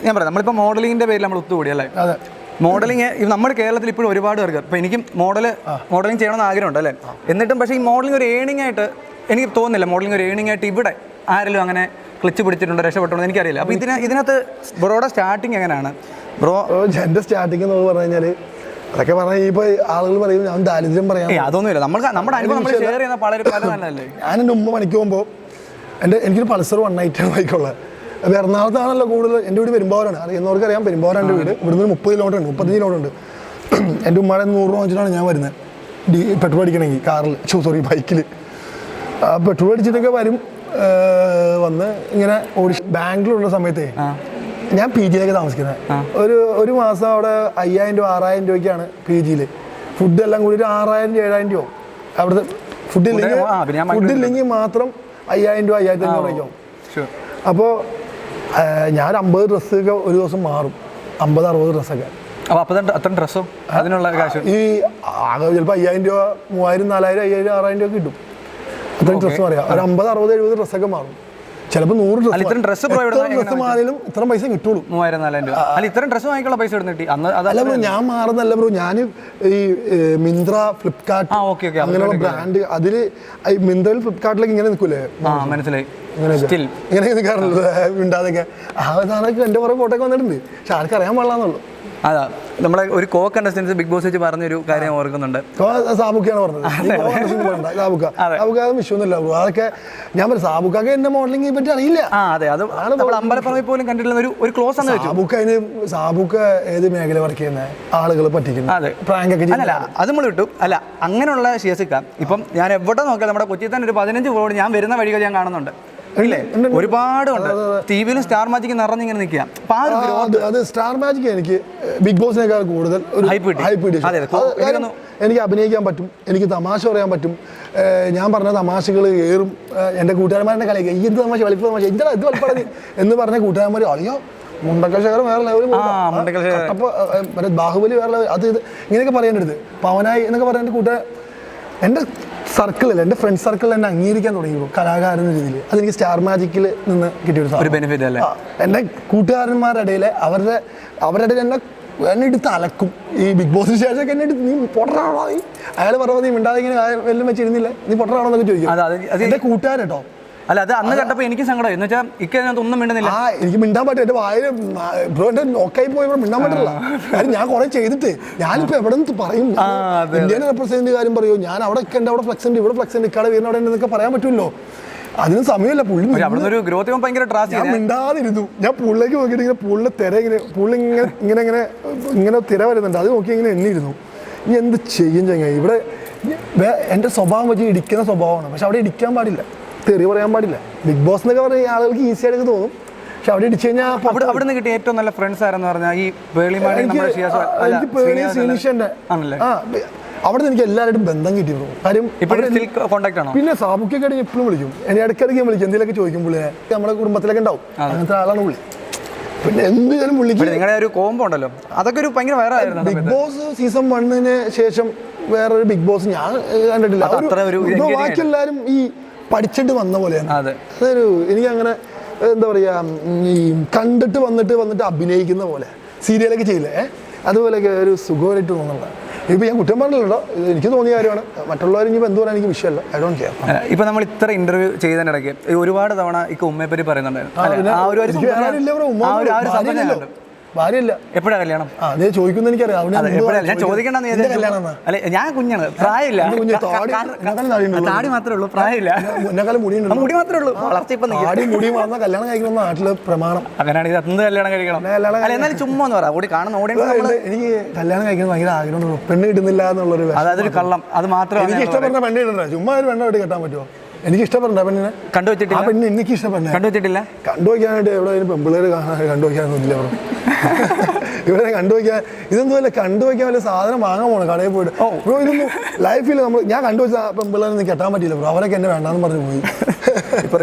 ഞാൻ പറയാം, നമ്മളിപ്പോൾ മോഡലിങ്ങിൻ്റെ പേരിൽ നമ്മൾ ഒത്തുകൂടി അല്ലേ? അതെ. മോഡലിങ് നമ്മുടെ കേരളത്തിൽ ഇപ്പോഴും ഒരുപാട് പേർക്ക്, ഇപ്പോൾ എനിക്കും മോഡലിംഗ് ചെയ്യണമെന്ന് ആഗ്രഹമുണ്ട് അല്ലേ? എന്നിട്ടും പക്ഷേ ഈ മോഡലിംഗ് ഒരു ഏണിംഗ് ആയിട്ട് എനിക്ക് തോന്നുന്നില്ല. മോഡലിംഗ് ഒരു ഏണിംഗ് ആയിട്ട് ഇവിടെ ആരെങ്കിലും അങ്ങനെ ക്ലിച്ച് പിടിച്ചിട്ടുണ്ടോ, രക്ഷപ്പെട്ടുണ്ടോ എനിക്കറിയില്ല. അപ്പോൾ ഇതിനകത്ത് ബ്രോയുടെ സ്റ്റാർട്ടിങ് എങ്ങനെയാണ് ബ്രോ? എൻ്റെ സ്റ്റാർട്ടിങ് എന്ന് പറഞ്ഞു കഴിഞ്ഞാൽ അതൊക്കെ പറഞ്ഞാൽ ഇപ്പോൾ ആളുകൾ പറയും ഞാൻ ദാരിദ്ര്യം പറയാം. അതൊന്നുമില്ല, നമ്മുടെ അനുഭവം നമ്മൾ ഷെയർ ചെയ്യുന്ന പല നല്ലതല്ലേ. ഞാൻ എൻ്റെ ഉമ്മ പണിക്ക് പോകുമ്പോൾ എനിക്കൊരു പൾസർ 190 ബൈക്കുള്ളത്. അപ്പോൾ എറണാകുളത്താണല്ലോ കൂടുതൽ. എൻ്റെ വീട് പെരുമ്പാവൂരാണ്, അറിയുന്നവർക്ക് അറിയാം. പെരുമ്പാവൂരാണ് എൻ്റെ വീട്. ഇവിടുന്ന് 30 കിലോമീറ്റർ ഉണ്ട്, 35 കിലോമീറ്റർ ഉണ്ട്. എൻ്റെ ഉമ്മയുടെ 100 രൂപ വെച്ചിട്ടാണ് ഞാൻ വരുന്നത് പെട്രോൾ അടിക്കണമെങ്കിൽ കാറിൽ, ബൈക്കിൽ. പെട്രോൾ അടിച്ചിട്ടൊക്കെ വരും. വന്ന് ഇങ്ങനെ ബാംഗ്ലൂരുള്ള സമയത്തേ ഞാൻ പി ജിയിലേക്ക് താമസിക്കുന്നത്. ഒരു മാസം അവിടെ 5000 രൂപ 6000 രൂപയ്ക്കാണ് പി ജിയിൽ. ഫുഡ് എല്ലാം കൂടി 6000 7000 രൂപ. അവിടുത്തെ ഫുഡില്ലെങ്കിൽ മാത്രം 5000 രൂപ 5500 രൂപയ്ക്കാവും. അപ്പോൾ ഞാൻ 50 ഡ്രസ്സൊക്കെ ഒരു ദിവസം മാറും, 50-60 ഡ്രസ്സൊക്കെ. അത്ര ഡ്രസ്സോ അതിനുള്ള കാശ് ഈ ആകെ ചിലപ്പോൾ 5000 രൂപ 3000 4000 5000 6000 രൂപ കിട്ടും. അത്രയും ഡ്രസ്സ് പറയാം. ഒരു 50-60-70 ഡ്രസ്സൊക്കെ മാറും. ചിലപ്പോൾ 100 ഡ്രസ്സ് മാറിയാലും ഇത്ര പൈസ കിട്ടുള്ളൂ. 3000-4000 രൂപ. അല്ല, ഇത്രയും ഡ്രസ്സ് വാങ്ങിക്കുള്ള പൈസ കിട്ടി അല്ല ബ്രോ. ഞാൻ മാറുന്നല്ല ബ്രോ. ഞാൻ ഈ മിന്ത്ര, ഫ്ലിപ്കാർട്ട് അങ്ങനെയുള്ള ബ്രാൻഡ്, അതിൽ മിന്ത്രയിൽ ഫ്ലിപ്കാർട്ടിലേക്ക് ഇങ്ങനെ നിൽക്കൂലേ, മനസ്സിലായി, ഇങ്ങനെ നിൽക്കാറുണ്ട് മിണ്ടാതൊക്കെ. ആ സാധനമൊക്കെ എൻ്റെ കുറേ ഫോട്ടോ ഒക്കെ വന്നിട്ടുണ്ട്. പക്ഷെ ആർക്കറിയാൻ പാടില്ലാന്നുള്ളൂ. അതാ നമ്മളെ ഒരു കോ കണ്ടസ്റ്റൻസ് ബിഗ് ബോസ് വെച്ച് പറഞ്ഞൊരു കാര്യം ഓർക്കുന്നുണ്ട്. സാബുക്കാണ് പറഞ്ഞത്. സാബുക്ക വിഷയമൊന്നുമില്ല ബ്രോ. അതൊക്കെ ഞാൻ പറയും, സാബുക്കൊക്കെ എന്റെ മോഡലിംഗിനെ പറ്റി അറിയില്ല. അതെ, അത് അമ്പലപ്പുറമെ പോലും കണ്ടിട്ടുള്ള ഒരു ക്ലോസ് ആണ്. സാബുക്ക ഏത് മേഖല വർക്ക് ചെയ്യുന്ന ആളുകൾ പറ്റിക്കുന്നു. അതെ, പ്രാങ്ക് ഒക്കെ അല്ല അത് നമ്മൾ കിട്ടും. അല്ല, അങ്ങനെയുള്ള ഷിയസിക്ക ഇപ്പം ഞാൻ എവിടെ നോക്കിയാൽ നമ്മുടെ കൊച്ചിയിൽ തന്നെ ഒരു 15 ഫ്ലോർ ഞാൻ വരുന്ന വഴികൾ ഞാൻ കാണുന്നുണ്ട്. ഇല്ലേ, ഒരുപാട് ഉണ്ട്. ടിവിയിലും സ്റ്റാർ മാജിക് നിറഞ്ഞിങ്ങനെ നിൽക്കുക. അത് സ്റ്റാർ മാജിക് എനിക്ക് ബിഗ് ബോസിനേക്കാൾ കൂടുതൽ എനിക്ക് അഭിനയിക്കാൻ പറ്റും, എനിക്ക് തമാശ പറയാൻ പറ്റും. ഞാൻ പറഞ്ഞ തമാശകൾ ഏറും. എൻ്റെ കൂട്ടുകാരന്മാരുടെ കളിയൊക്കെ ഈ എന്ത് തമാശ വലിപ്പ തമാശ എന്താ ഇത് വലിപ്പടങ്ങി എന്ന് പറഞ്ഞ കൂട്ടുകാരന്മാർ അയ്യോ മുണ്ടക്കശേഖരം വേറെ ലെവൽ, മറ്റേ ബാഹുബലി വേറെ ലെവൽ, അത് ഇത് ഇങ്ങനെയൊക്കെ പറയാനെടുത്ത് പവനായി എന്നൊക്കെ പറയാൻ എൻ്റെ കൂട്ടുകാർ എൻ്റെ സർക്കിളിൽ, എൻ്റെ ഫ്രണ്ട് സർക്കിളിൽ എന്നെ അംഗീകരിക്കാൻ തുടങ്ങി കലാകാരൻ എന്ന രീതിയിൽ. അതെനിക്ക് സ്റ്റാർ മാജിക്കിൽ നിന്ന് കിട്ടിയൊരു ബെനിഫിറ്റ് അല്ലേ. എൻ്റെ കൂട്ടുകാരന്മാരുടെ ഇടയിൽ അവരുടെ ഇടയിൽ എന്നെ എടുത്ത് അലക്കും. ഈ ബിഗ് ബോസിന് ശേഷമൊക്കെ എന്നെ എടുത്ത് നീ പൊട്ടറാണോ, അയാൾ പറഞ്ഞത് നീ മിണ്ടാതെ ഇങ്ങനെ വെല്ലും വെച്ചിരുന്നില്ല, നീ പൊട്ടറാണോ എന്നൊക്കെ ചോദിക്കും എൻ്റെ കൂട്ടുകാരൻ കേട്ടോ. അല്ല, അത് അന്ന് കണ്ടപ്പോൾ എനിക്ക് സങ്കടം എന്ന് വെച്ചാൽ ഇക്കതിനകത്ത് ഒന്നും മിണ്ടുന്നില്ല. എനിക്ക് മിണ്ടാൻ പറ്റും. എൻ്റെ വായ ബ്രോ എൻ്റെ നോക്കായി പോയി മിണ്ടാൻ പറ്റില്ല. കാര്യം ഞാൻ കുറെ ചെയ്തിട്ട് ഞാനിപ്പോൾ എവിടെ നിന്ന് പറയും, ഇന്ത്യനെ റെപ്രസെന്റ് കാര്യം പറയൂ, ഞാൻ അവിടെ എൻ്റെ അവിടെ ഫ്ലെക്സ് ഉണ്ട്, ഇവിടെ ഫ്ലെക്സ് ഉണ്ട്, ഇക്കാടെ വീടിന് അവിടെ എന്നൊക്കെ പറയാൻ പറ്റുമല്ലോ. അതിനും സമയമില്ല. പുള്ളി ഞാൻ മിണ്ടാതിരുന്നു. ഞാൻ പുള്ളിലേക്ക് നോക്കിയിട്ട് ഇങ്ങനെ പുള്ളിലെ തിര പുള്ളി ഇങ്ങനെ തിര വരുന്നുണ്ട്, അത് നോക്കി ഇങ്ങനെ എണ്ണിയിരുന്നു. ഇനി എന്ത് ചെയ്യും ചങ്ങായി, ഇവിടെ എൻ്റെ സ്വഭാവം വെച്ച് ഇടിക്കുന്ന സ്വഭാവമാണ്. പക്ഷെ അവിടെ ഇടിക്കാൻ പാടില്ല, തെറി പറയാൻ പാടില്ല. ബിഗ് ബോസ് എന്നൊക്കെ പറഞ്ഞാൽ ആളുകൾക്ക് ഈസി ആയിട്ട് തോന്നും. പക്ഷെ അവിടെ ഇടിച്ചു കഴിഞ്ഞാൽ അവിടെ നിന്ന് കിട്ടിയ ഏറ്റവും നല്ല ഫ്രണ്ട്സ് ആരെന്ന് പറഞ്ഞാൽ ഈ എനിക്ക് പേളി ശ്രീനിഷൻ്റെ അവിടെ നിന്ന് എനിക്ക് എല്ലാവരും ബന്ധം കിട്ടി ബ്രോ. കാര്യം പിന്നെ സാബുക്കൊക്കെ ആയിട്ട് എപ്പോഴും വിളിക്കും, എന്നെ ഇടയ്ക്കിടയ്ക്ക് വിളിക്കും, എന്തെങ്കിലുമൊക്കെ ചോദിക്കുമ്പോഴേ നമ്മുടെ കുടുംബത്തിലൊക്കെ ഉണ്ടാവും. അങ്ങനത്തെ ആളാണ് പുള്ളി. പിന്നെ എന്തെങ്കിലും പുള്ളിക്ക് നിങ്ങളുടെ ഒരു കോംബോ ഉണ്ടല്ലോ, അതൊക്കെ ഒരു ഭയങ്കര വൈറലായിരുന്നു. ബിഗ് ബോസ് സീസൺ 1 ശേഷം വേറൊരു ബിഗ് ബോസ് ഞാൻ കണ്ടിട്ടില്ല. ബാക്കി എല്ലാവരും ഈ പഠിച്ചിട്ട് വന്ന പോലെയാണ്. അതൊരു എനിക്കങ്ങനെ എന്താ പറയുക, ഈ കണ്ടിട്ട് വന്നിട്ട് അഭിനയിക്കുന്ന പോലെ സീരിയലൊക്കെ ചെയ്യില്ലേ, അതുപോലെയൊക്കെ ഒരു സുഖമായിട്ട് തോന്നുന്നില്ല. ഇപ്പം ഞാൻ കുറ്റം പറഞ്ഞില്ലല്ലോ, എനിക്ക് തോന്നിയ കാര്യമാണ്. മറ്റുള്ളവർ ഇനി എന്ത് പറയാൻ എനിക്ക് വിഷയമല്ല, ഐ ഡോണ്ട് കെയർ. ഇപ്പം നമ്മൾ ഇത്ര ഇന്റർവ്യൂ ചെയ്തതിനിടയ്ക്ക് ഒരുപാട് തവണ ഉമ്മയെ പറ്റി പറയുന്നുണ്ടായിരുന്നു. ഭാര്യയില്ല. എപ്പോഴാ കല്യാണം? അതേ ചോദിക്കുന്ന എനിക്കറിയാം. ഞാൻ ചോദിക്കണ്ടെന്ന് അല്ലെ, ഞാൻ കുഞ്ഞാണ്, പ്രായമില്ല, താടി മാത്രമേ ഉള്ളൂ, പ്രായമില്ല, മുടി മാത്രമേ ഉള്ളൂ, വളർച്ച ഇപ്പം മുടി വളർന്ന കല്യാണം കഴിക്കണം നാട്ടില് പ്രമാണം. അങ്ങനെയാണെങ്കിൽ അന്ന് കല്യാണം കഴിക്കണം. എന്നാലും ചുമ്മാ എന്ന് പറയാം, ഓടി കാണുന്ന ഓഡിയൻസ് എനിക്ക് കല്യാണം കഴിക്കണം ഭയങ്കര ആഗ്രഹമുണ്ട്. പെണ്ണ് കിട്ടുന്നില്ല എന്നുള്ളൊരു അതൊരു കള്ളം. അത് മാത്രമേ എനിക്ക് ഇഷ്ടപ്പെടുന്ന പെണ്ണ് കിട്ടണ്ട. ചുമ്മാ ഒരു പെണ്ണായിട്ട് കെട്ടാൻ പറ്റുമോ? എനിക്ക് ഇഷ്ടപ്പെടണ്ട പെണ്ണിനെ കണ്ടുവച്ചിട്ടില്ല. പെണ്ണ് എനിക്ക് ഇഷ്ടപ്പെടണം. കണ്ടുവയ്ക്കാനായിട്ട് എവിടെ പെമ്പിള്ളേർ കണ്ടുവയ്ക്കാനൊന്നുമില്ല ബ്രോ. ഇവിടെ കണ്ടുവയ്ക്കാൻ ഇതൊന്നുമല്ല, കണ്ടുവയ്ക്കാൻ വല്ല സാധനം വാങ്ങാൻ പോകണം കടയിൽ പോയിട്ട്. ബ്രോ ഇതൊന്നും ലൈഫിൽ ഞാൻ കണ്ടുവച്ച പെമ്പിള്ളേരൊന്നും കെട്ടാൻ പറ്റില്ല ബ്രോ. അവരൊക്കെ എന്നെ വേണ്ടാന്ന് പറഞ്ഞു പോയി.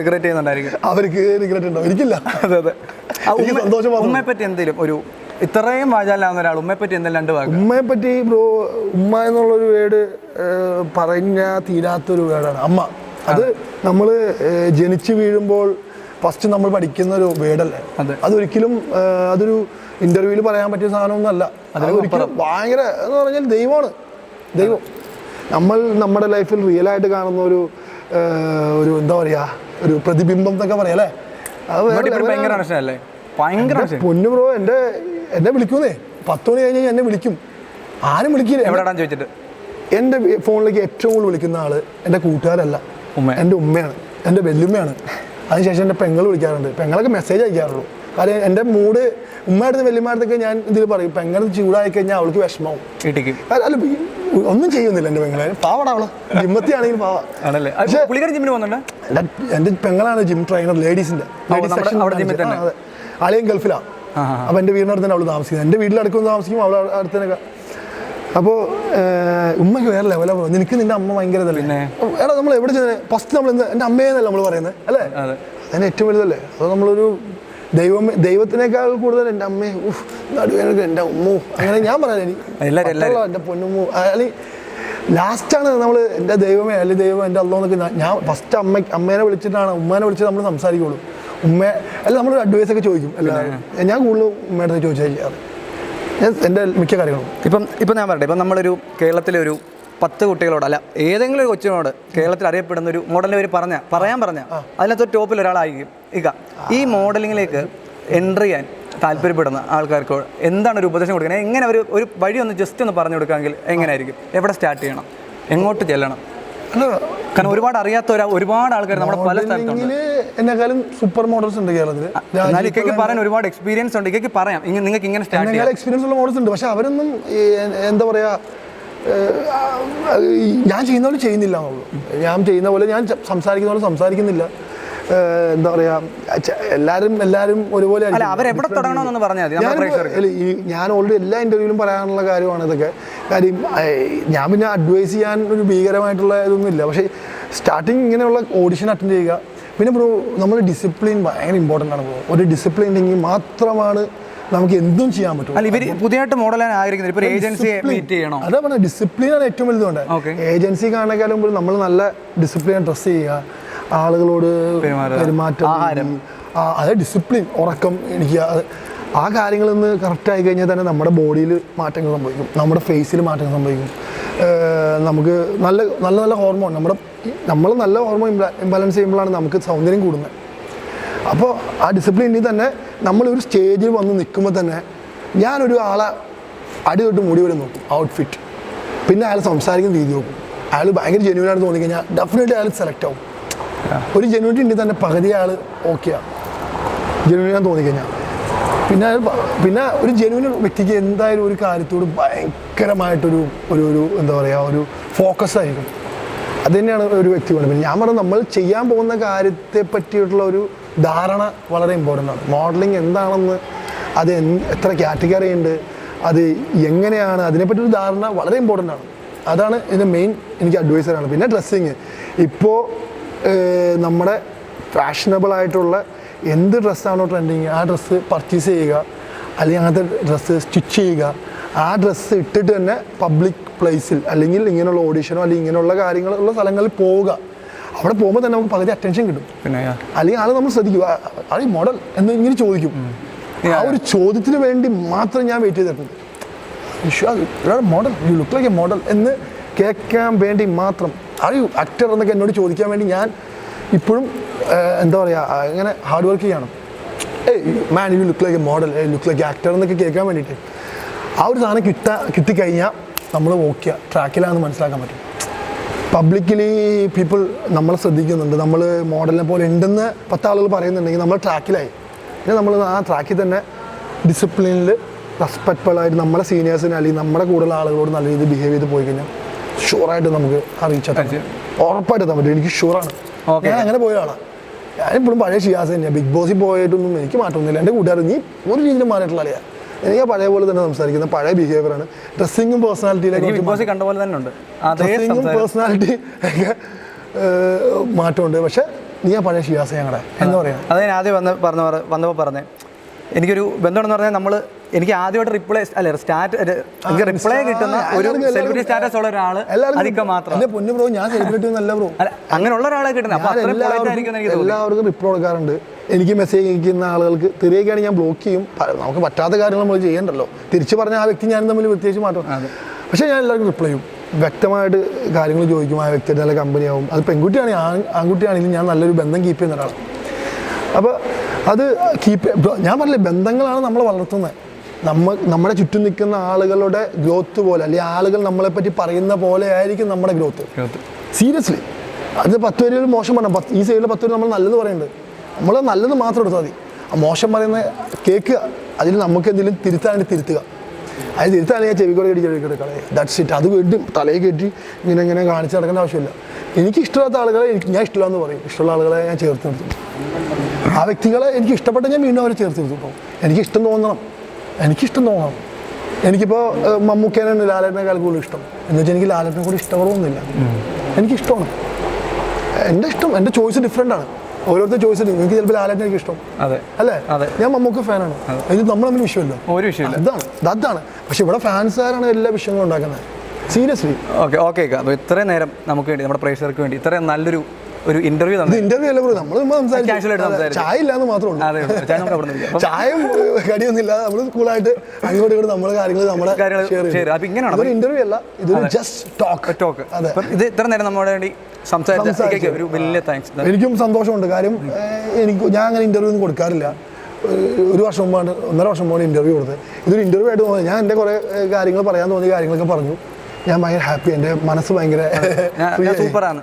റിഗ്രറ്റ് ചെയ്യുന്നുണ്ടായിരിക്കും. അവർക്ക് റിഗ്രറ്റ് ഉണ്ടാവും, എനിക്കില്ല. സന്തോഷം. ഉമ്മയെ പറ്റി എന്തെങ്കിലും ഒരു ഇത്രയും വാചാലാവുന്ന ഒരാൾ ഉമ്മയെ പറ്റി എന്തെങ്കിലും 2 വാക്ക്? ഉമ്മയെ പറ്റി ബ്രോ, ഉമ്മ എന്നുള്ളൊരു വേർഡ് പറഞ്ഞാൽ തീരാത്തൊരു വേർഡാണ് അമ്മ. അത് നമ്മൾ ജനിച്ചു വീഴുമ്പോൾ ഫസ്റ്റ് നമ്മൾ പഠിക്കുന്ന ഒരു വേർഡല്ലേ. അതെ. അതൊരിക്കലും അതൊരു ഇന്റർവ്യൂവിൽ പറയാൻ പറ്റിയ സാധനമൊന്നുമല്ല. അതൊരിക്കലും ഭയങ്കര എന്ന് പറഞ്ഞാൽ ദൈവമാണ്. ദൈവം നമ്മുടെ ലൈഫിൽ റിയലായിട്ട് കാണുന്ന ഒരു എന്താ പറയുക, ഒരു പ്രതിബിംബം എന്നൊക്കെ പറയാം അല്ലേ. പൊന്നു ബ്രോ എന്നെ വിളിക്കുന്നേ 10 മണി കഴിഞ്ഞ് എന്നെ വിളിക്കും. ആരും വിളിക്കില്ല. എവിടെയാണെന്ന് ചോദിച്ചിട്ട് എൻ്റെ ഫോണിലേക്ക് ഏറ്റവും കൂടുതൽ വിളിക്കുന്ന ആള് എൻ്റെ കൂട്ടുകാരല്ല, എൻ്റെ ഉമ്മയാണ്, എൻ്റെ വല്യമ്മയാണ്. അതിനുശേഷം എൻ്റെ പെങ്ങൾ വിളിക്കാറുണ്ട്. പെങ്ങളൊക്കെ മെസ്സേജ് അയക്കാറുള്ളൂ. കാര്യം എൻ്റെ മൂഡ് ഉമ്മയുടെ വല്യമ്മടുത്തൊക്കെ ഞാൻ ഇതിൽ പറയും. പെങ്ങൾ ചൂടായി കഴിഞ്ഞാൽ അവൾക്ക് വിഷമാവും. അല്ല ഒന്നും ചെയ്യുന്നില്ല എൻ്റെ പെങ്ങളെ. പാവടാ അവള്, ജിമ്മത്തിയാണെങ്കിൽ പാവ. എൻ്റെ പെങ്ങളാണ് ജിം ട്രെയിനർ ലേഡീസിൻ്റെ. ആളെയും ഗൾഫിലാണ്. അപ്പോൾ എൻ്റെ വീടിനടുത്ത് തന്നെ അവൾ താമസിക്കുന്നത്. എൻ്റെ വീട്ടിലടക്കം താമസിക്കും, അവൾ അടുത്തതിനൊക്കെ. അപ്പോൾ ഉമ്മയ്ക്ക് വേറെ ലെവലാണ്. നിനക്ക് നിന്റെ അമ്മ ഭയങ്കര ഇതല്ലേ. എടാ നമ്മൾ എവിടെ ചെന്ന് ഫസ്റ്റ് നമ്മൾ എൻ്റെ അമ്മയെന്നല്ല നമ്മൾ പറയുന്നത് അല്ലേ. അതിന് ഏറ്റവും വലുതല്ലേ. അപ്പോൾ നമ്മളൊരു ദൈവത്തിനേക്കാൾ കൂടുതൽ എൻ്റെ അമ്മയെ നടുവേനൊക്കെ എൻ്റെ ഉമ്മോ അങ്ങനെ ഞാൻ പറയാൻ എനിക്ക് എൻ്റെ പൊന്നുമ്മോ അല്ലെങ്കിൽ ലാസ്റ്റാണ് നമ്മൾ എൻ്റെ ദൈവമേ അല്ലെങ്കിൽ ദൈവം എൻ്റെ അല്ലോ എന്നൊക്കെ ഞാൻ ഫസ്റ്റ് അമ്മേനെ വിളിച്ചിട്ടാണ് ഉമ്മേനെ വിളിച്ചിട്ട് നമ്മൾ സംസാരിക്കുള്ളൂ. അല്ല നമ്മളൊരു അഡ്വൈസൊക്കെ ചോദിക്കും. ഞാൻ കൂടുതലും ഉമ്മയുടെ ചോദിച്ചാൽ ചെയ്യാറ് എൻ്റെ മിക്ക കാര്യങ്ങളും. ഇപ്പം ഞാൻ പറയട്ടെ, ഇപ്പം നമ്മളൊരു കേരളത്തിലെ ഒരു 10 കുട്ടികളോട് അല്ല ഏതെങ്കിലും ഒരു കൊച്ചിനോട് കേരളത്തിൽ അറിയപ്പെടുന്ന ഒരു മോഡലിനെ പേര് പറയാൻ അതിനകത്ത് ടോപ്പിൽ ഒരാളായിരിക്കും. ഈ മോഡലിങ്ങിലേക്ക് എൻട്രി ചെയ്യാൻ താല്പര്യപ്പെടുന്ന ആൾക്കാർക്ക് എന്താണ് ഒരു ഉപദേശം കൊടുക്കുന്നത്? എങ്ങനെ ഒരു വഴി ഒന്ന് ജസ്റ്റ് ഒന്ന് പറഞ്ഞു കൊടുക്കാമെങ്കിൽ എങ്ങനെയായിരിക്കും? എവിടെ സ്റ്റാർട്ട് ചെയ്യണം? എങ്ങോട്ട് ചെല്ലണം? കാരണം ഒരുപാട് അറിയാത്ത ഒരുപാട് ആൾക്കാർ നമ്മുടെ പല സ്ഥലത്തുണ്ട്. എന്നെക്കാളും സൂപ്പർ മോഡൽസ് ഉണ്ട് കേരളത്തിൽ. ഇക്കയ്ക്ക് പറയാൻ ഒരുപാട് എക്സ്പീരിയൻസ് ഉണ്ട്. ഇക്കയ്ക്ക് പറയാം നിങ്ങൾക്ക് ഇങ്ങനെ സ്റ്റാർട്ട് ചെയ്യാം. എക്സ്പീരിയൻസ് ഉള്ള മോഡൽസ് ഉണ്ട്. പക്ഷെ അവരൊന്നും എന്താ പറയാ, ഞാൻ ചെയ്യുന്ന പോലെ ചെയ്യുന്നില്ല എന്നുള്ളൂ. ഞാൻ ചെയ്യുന്ന പോലെ ഞാൻ സംസാരിക്കുന്ന പോലെ സംസാരിക്കുന്നില്ല. എന്താ പറയാ, എല്ലാരും ഒരുപോലെ. ഞാൻ ഓൾറെഡി എല്ലാ ഇന്റർവ്യൂവിലും പറയാനുള്ള കാര്യമാണ് ഇതൊക്കെ. കാര്യം ഞാൻ പിന്നെ അഡ്വൈസ് ചെയ്യാൻ ഒരു ഭീകരമായിട്ടുള്ള ഇതൊന്നും ഇല്ല. പക്ഷേ സ്റ്റാർട്ടിങ് ഇങ്ങനെയുള്ള ഓഡിഷൻ അറ്റൻഡ് ചെയ്യുക. പിന്നെ ബ്രോ നമ്മൾ ഡിസിപ്ലിൻ ഭയങ്കര ഇമ്പോർട്ടൻ്റ് ആണ് ബ്രോ. ഒരു ഡിസിപ്ലിൻ ഉണ്ടെങ്കിൽ മാത്രമാണ് നമുക്ക് എന്തും ചെയ്യാൻ പറ്റും. പുതിയതായിട്ട് മോഡലാണ് ആഗ്രഹിക്കുന്നത്. അതാ പറഞ്ഞ ഡിസിപ്ലിനാണ് ഏറ്റവും വലുതുകൊണ്ട്. ഏജൻസി കാണേക്കാളും നമ്മൾ നല്ല ഡിസിപ്ലിൻ ഡ്രസ് ചെയ്യുക, ആളുകളോട് പെരുമാറ്റം, അതെ ഡിസിപ്ലിൻ, ഉറക്കം എനിക്ക് ആ കാര്യങ്ങളിൽ നിന്ന് കറക്റ്റ് ആയി കഴിഞ്ഞാൽ തന്നെ നമ്മുടെ ബോഡിയിൽ മാറ്റങ്ങൾ സംഭവിക്കും, നമ്മുടെ ഫേസിൽ മാറ്റങ്ങൾ സംഭവിക്കും. നമുക്ക് നല്ല നല്ല നല്ല ഹോർമോൺ നമ്മൾ നല്ല ഹോർമോൺ ഇംബാലൻസ് ചെയ്യുമ്പോഴാണ് നമുക്ക് സൗന്ദര്യം കൂടുന്നത്. അപ്പോൾ ആ ഡിസിപ്ലിനിൽ തന്നെ നമ്മളൊരു സ്റ്റേജിൽ വന്ന് നിൽക്കുമ്പോൾ തന്നെ ഞാനൊരു ആളെ അടി തൊട്ട് മുടി വരെ നോക്കും, ഔട്ട്ഫിറ്റ്, പിന്നെ അയാൾ സംസാരിക്കുന്ന രീതി നോക്കും. അയാൾ ഭയങ്കര ജെന്യൂനായിട്ട് തോന്നിക്കഴിഞ്ഞാൽ ഡെഫിനറ്റ്ലി അയാൾ സെലക്ട് ആവും. ഒരു ജെന്യൂനിറ്റി ഉണ്ടെങ്കിൽ തന്നെ പകുതി ആൾ ഓക്കെയാണ് ജെന്യൂനാന്ന് തോന്നിക്കഴിഞ്ഞാൽ. പിന്നെ ഒരു ജെന്യൂൻ വ്യക്തിക്ക് എന്തായാലും ഒരു കാര്യത്തോട് ഭയങ്കരമായിട്ടൊരു ഒരു എന്താ പറയുക, ഒരു ഫോക്കസ് ആയിരിക്കും. അത് തന്നെയാണ് ഒരു വ്യക്തി വേണ്ടത്. പിന്നെ ഞാൻ പറഞ്ഞത് നമ്മൾ ചെയ്യാൻ പോകുന്ന കാര്യത്തെ പറ്റിയിട്ടുള്ള ഒരു ധാരണ വളരെ ഇമ്പോർട്ടൻ്റ് ആണ്. മോഡലിംഗ് എന്താണെന്ന്, അത് എത്ര കാറ്റഗറി ഉണ്ട്, അത് എങ്ങനെയാണ്, അതിനെപ്പറ്റി ഒരു ധാരണ വളരെ ഇമ്പോർട്ടൻ്റ് ആണ്. അതാണ് ഇതിൻ്റെ മെയിൻ എനിക്ക് അഡ്വൈസ് ആണ്. പിന്നെ ഡ്രസ്സിങ്, ഇപ്പോൾ നമ്മുടെ ഫാഷനബിൾ ആയിട്ടുള്ള എന്ത് ഡ്രസ്സാണോ ട്രെൻഡിങ് ആ ഡ്രസ്സ് പർച്ചേസ് ചെയ്യുക, അല്ലെങ്കിൽ അങ്ങനത്തെ ഡ്രസ്സ് സ്റ്റിച്ച് ചെയ്യുക. ആ ഡ്രസ്സ് ഇട്ടിട്ട് തന്നെ പബ്ലിക് പ്ലേസിൽ അല്ലെങ്കിൽ ഇങ്ങനെയുള്ള ഓഡിഷനോ അല്ലെങ്കിൽ ഇങ്ങനെയുള്ള കാര്യങ്ങളുള്ള സ്ഥലങ്ങളിൽ പോവുക. അവിടെ പോകുമ്പോൾ തന്നെ നമുക്ക് പകുതി അറ്റൻഷൻ കിട്ടും. പിന്നെ അല്ലെങ്കിൽ ആൾ നമ്മൾ ശ്രദ്ധിക്കും, ആ മോഡൽ എന്ന് ഇങ്ങനെ ചോദിക്കും. ആ ഒരു ചോദ്യത്തിന് വേണ്ടി മാത്രം ഞാൻ വെയിറ്റ് ചെയ്തിട്ടുണ്ട്. Model, you look like A model എന്ന് കേൾക്കാൻ വേണ്ടി മാത്രം. ആ യു ആക്ടർ എന്നൊക്കെ എന്നോട് ചോദിക്കാൻ വേണ്ടി ഞാൻ ഇപ്പോഴും എന്താ പറയുക, ഇങ്ങനെ ഹാർഡ് വർക്ക് ചെയ്യണം. Man you look like A model, look like actor എന്നൊക്കെ കേൾക്കാൻ വേണ്ടിയിട്ട്. ആ ഒരു സാധനം കിട്ടിക്കഴിഞ്ഞാൽ നമ്മൾ ഓക്കെ ട്രാക്കിലാണെന്ന് മനസ്സിലാക്കാൻ പറ്റും. പബ്ലിക്കലി പീപ്പിൾ നമ്മളെ ശ്രദ്ധിക്കുന്നുണ്ട്, നമ്മൾ മോഡലിനെ പോലെ ഉണ്ടെന്ന് 10 ആളുകൾ പറയുന്നുണ്ടെങ്കിൽ നമ്മൾ ട്രാക്കിലായി. പിന്നെ നമ്മൾ ആ ട്രാക്കിൽ തന്നെ ഡിസിപ്ലിനിൽ റെസ്പെക്റ്റ്ഫുള്ളായിട്ട് നമ്മുടെ സീനിയേഴ്സിന് അല്ലെങ്കിൽ നമ്മുടെ കൂടുതൽ ആളുകളോട് നല്ല രീതിയിൽ ബിഹേവ് ചെയ്ത് പോയി കഴിഞ്ഞാൽ ഷുവറായിട്ട് നമുക്ക് അറിയിച്ചാൽ ഉറപ്പായിട്ട് എത്താൻ പറ്റും. എനിക്ക് ഷുവറാണ്. ഞാൻ അങ്ങനെ പോയ ആളാണ്. ഞാനിപ്പോഴും പഴയ ഷിയാസ് തന്നെയാണ്. ബിഗ് ബോസിൽ പോയിട്ടൊന്നും എനിക്ക് മാറ്റമൊന്നുമില്ല. എൻ്റെ കൂട്ടുകാർ നീ ഒരു രീതിയിലും മാറിയിട്ടുള്ള ആളെയാണ്. എനിക്ക് പഴയ പോലെ തന്നെ സംസാരിക്കുന്ന പഴയ ബിഹേവിയറാണ്. ഡ്രസ്സിങ്ങും പേഴ്സണാലിറ്റിയിലേക്ക് പേഴ്സണാലിറ്റി ഒക്കെ മാറ്റമുണ്ട്. പക്ഷെ നീ ആ പഴയ ഷിയാസ് ഞങ്ങളുടെ എന്താ പറയുക. അത് ഞാൻ ആദ്യം വന്നപ്പോൾ പറഞ്ഞേ എനിക്കൊരു ബന്ധമുണ്ടെന്ന് പറഞ്ഞാൽ എനിക്ക് ആദ്യമായിട്ട് റിപ്ലൈ എനിക്ക് റിപ്ലൈ കിട്ടുന്ന ഒരു സെലിബ്രിറ്റി സ്റ്റാറ്റസ് ഉള്ള ഒരാൾ അധികം മാത്രം. പൊന്നു ബ്രോ, ഞാൻ സെലിബ്രിറ്റി ഒന്നല്ല ബ്രോ, അങ്ങനെയുള്ള ഒരാളെ കിട്ടുന്നത്. അപ്പോൾ അത്രയും പൊളൈറ്റ് ആയിരിക്കും എനിക്ക് തോന്നുന്നു. എല്ലാവർക്കും റിപ്ലൈ കൊടുക്കാറുണ്ട്. എനിക്ക് മെസ്സേജ് അയക്കുന്ന ആളുകൾക്ക് തിരികെയാണ് ഞാൻ ബ്ലോക്ക് ചെയ്യും. നമുക്ക് പറ്റാത്ത കാര്യങ്ങൾ നമ്മൾ ചെയ്യണ്ടല്ലോ. തിരിച്ചു പറഞ്ഞ ആ വ്യക്തി ഞാനും തമ്മിൽ പ്രത്യേകിച്ച് മാറ്റം. പക്ഷേ ഞാൻ എല്ലാവർക്കും റിപ്ലൈ ചെയ്യും, വ്യക്തമായിട്ട് കാര്യങ്ങൾ ചോദിക്കും. ആ വ്യക്തിയുടെ നല്ല കമ്പനിയാവും. അത് പെൺകുട്ടിയാണെങ്കിൽ ആൺകുട്ടിയാണെങ്കിലും ഞാൻ നല്ലൊരു ബന്ധം കീപ്പ് ചെയ്യുന്ന ഒരാളാണ്. അപ്പോൾ അത് ഞാൻ പറഞ്ഞില്ലേ, ബന്ധങ്ങളാണ് നമ്മളെ വളർത്തുന്നത്. നമ്മുടെ ചുറ്റും നിൽക്കുന്ന ആളുകളുടെ ഗ്രോത്ത് പോലെ, അല്ലെങ്കിൽ ആളുകൾ നമ്മളെപ്പറ്റി പറയുന്ന പോലെ ആയിരിക്കും നമ്മുടെ ഗ്രോത്ത്. സീരിയസ്ലി, അത് 10 പേരിൽ മോശം പറഞ്ഞാൽ ഈ സൈഡിൽ 10 പേര് നമ്മൾ നല്ലത് പറയുന്നുണ്ട്. നമ്മൾ നല്ലത് മാത്രം എടുത്താൽ മതി. ആ മോശം പറയുന്ന കേൾക്കുക, അതിൽ നമുക്ക് എന്തെങ്കിലും തിരുത്താണെങ്കിൽ തിരുത്തുക. അത് തിരുത്താണെങ്കിൽ ഞാൻ ചെവിക്കോടെ കളയുക. That's it. അത് കെട്ടി തലയിൽ കെട്ടി ഇങ്ങനെ കാണിച്ച് നടക്കേണ്ട ആവശ്യമില്ല. എനിക്ക് ഇഷ്ടമില്ലാത്ത ആളുകളെ ഞാൻ ഇഷ്ടമില്ലാന്ന് പറയും. ഇഷ്ടമുള്ള ആളുകളെ ഞാൻ ചേർത്ത് നിർത്തും. ആ വ്യക്തികളെ എനിക്ക് ഇഷ്ടപ്പെട്ട ഞാൻ വീണ്ടും അവരെ ചേർത്ത് നിർത്തും. എനിക്കിഷ്ടം തോന്നണം. എനിക്കിപ്പോൾ മമ്മൂക്കേനാണ് ലാലേട്ടനേക്കാൾ കൂടുതൽ ഇഷ്ടം എന്ന് വെച്ചാൽ എനിക്ക് ലാലേട്ടനെ കൂടി ഇഷ്ടപ്പെടുന്നില്ല. എനിക്കിഷ്ടമാണ്. എൻ്റെ ചോയ്സ് ഡിഫറെൻ്റ് ആണ്. ഓരോരുത്തർ ചോയ്സ് ഉണ്ട്. എനിക്ക് ചിലപ്പോൾ ലാലേട്ടനെ എനിക്ക് ഇഷ്ടം അല്ലേ, ഞാൻ മമ്മൂക്ക ഫാനാണ്. ഇത് നമ്മൾ തമ്മിൽ വിഷയമല്ലോ, അതാണ്. പക്ഷെ ഇവിടെ ഫാൻസുകാരാണ് എല്ലാ വിഷയങ്ങളും ഉണ്ടാക്കുന്നത്. സീരിയസ്ലി. ഓക്കെ ഇത്രയും നേരം നമുക്ക് വേണ്ടി, നമ്മുടെ പ്രേക്ഷകർക്ക് വേണ്ടി ഇത്രയും നല്ലൊരു ഇന്റർവ്യൂ ഇന്റർവ്യൂ അല്ല ബ്രോ, നമ്മൾ ചായ ഇല്ലാന്ന് മാത്രമേ ഉള്ളൂ. ചായയും കടിയൊന്നും ഇല്ലാതെ നമ്മൾ കൂളായിട്ട് അങ്ങോട്ട് ഇങ്ങോട്ട് നമ്മുടെ കാര്യങ്ങൾ ഇന്റർവ്യൂ അല്ല, ഇതൊരു ജസ്റ്റ് ടോക്ക്. ഇത് ഇത്ര നേരം നമ്മുടെ വേണ്ടി സംസാരിച്ച ഒരു വലിയ താങ്ക്സ്. എനിക്കും സന്തോഷമുണ്ട്. കാര്യം ഞാൻ അങ്ങനെ ഇന്റർവ്യൂ ഒന്നും കൊടുക്കാറില്ല. 1 വർഷം മുമ്പാണ്, 1.5 വർഷം മുമ്പാണ് ഇന്റർവ്യൂ കൊടുത്തത്. ഇതൊരു ഇന്റർവ്യൂ ആയിട്ട് തോന്നി. ഞാൻ എൻ്റെ കുറേ കാര്യങ്ങൾ പറയാൻ തോന്നിയ കാര്യങ്ങളൊക്കെ പറഞ്ഞു. ഞാൻ ഭയങ്കര ഹാപ്പി. എൻ്റെ മനസ്സ് ഭയങ്കര സൂപ്പറാണ്.